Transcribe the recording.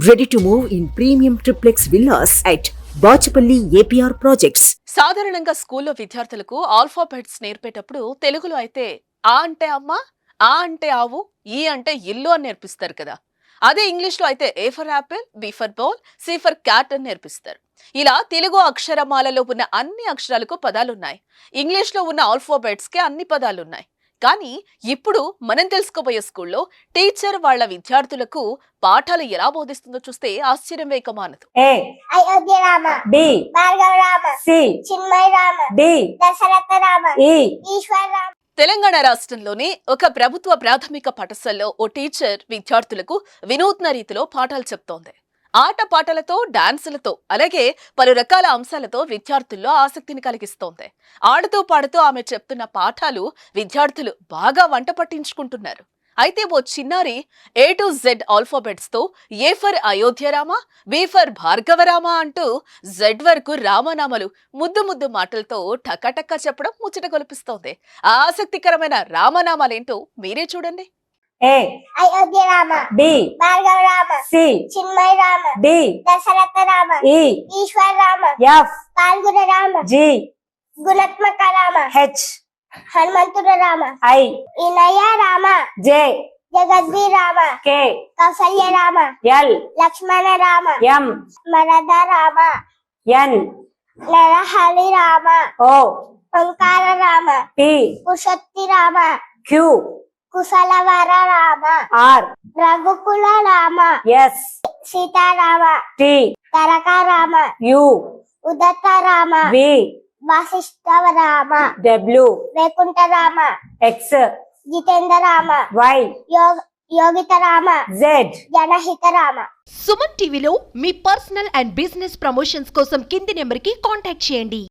Ready to move in premium triplex villas at Bachapalli APR Projects. సాధారణంగా స్కూల్లో విద్యార్థులకు alphabets నేర్పేటప్పుడు తెలుగులో అయితే ఆ అంటే అమ్మ, ఆ అంటే ఆవు, ఈ అంటే ఇల్లు అని నేర్పిస్తారు కదా. అదే ఇంగ్లీష్లో అయితే A for apple, B for ball, C for cat అని నేర్పిస్తారు. ఇలా తెలుగు అక్షరమాలలో ఉన్న అన్ని అక్షరాలకు పదాలున్నాయి. ఇంగ్లీష్లో ఉన్న ఆల్ఫాబెట్స్ కి అన్ని పదాలున్నాయి. కానీ ఇప్పుడు మనం తెలుసుకోబోయే స్కూల్లో టీచర్ వాళ్ళ విద్యార్థులకు పాఠాలు ఎలా బోధిస్తుందో చూస్తే ఆశ్చర్యం వేయక మానదు. A Ayodhya Rama, B Bhargava Rama, C Chinmaya Rama, D Dasharatha Rama, E ఈశ్వర రామ. తెలంగాణ రాష్ట్రంలోని ఒక ప్రభుత్వ ప్రాథమిక పాఠశాలలో ఓ టీచర్ విద్యార్థులకు వినూత్న రీతిలో పాఠాలు చెప్తోంది. ఆట పాటలతో, డాన్సులతో, అలాగే పలు రకాల అంశాలతో విద్యార్థుల్లో ఆసక్తిని కలిగిస్తోంది. ఆడుతూ పాడుతూ ఆమె చెప్తున్న పాఠాలు విద్యార్థులు బాగా వంట పట్టించుకుంటున్నారు. అయితే ఓ చిన్నారి A to Z ఆల్ఫాబెట్స్ తో A for Ayodhyarama, B for Bhargavarama అంటూ Z వరకు రామనామలు ముద్దు ముద్దు మాటలతో టకటక్క చెప్పడం ముచ్చట గొలిపిస్తోంది. ఆ ఆసక్తికరమైన రామనామాలేంటో మీరే చూడండి. A Ayodhya Rama, B Bhargava Rama, C Chinmaya Rama, D Dasharatha Rama, E Eshwara Rama, F Phalguna Rama, G గుణాత్మక Rama, H హనుమంతుడ Rama, I Inaya Rama, J జగద్వి Rama, K Kaushalya Rama, L Lakshmana Rama, M మరద Rama, N Narahari Rama, O Omkara Rama, P కుషత్తి Rama, Q కుశలవర Rama, R రఘుకుల Rama, S Sitarama, T తరక Rama, U ఉదత Rama, V వాసిష్ఠవ Rama, W Vaikuntha Rama, X Jitendra Rama, Y Yogita Rama, Z జనహిత Rama. Suman టీవీలో మీ పర్సనల్ అండ్ బిజినెస్ ప్రమోషన్స్ కోసం కింది నెంబర్కి contact చేయండి.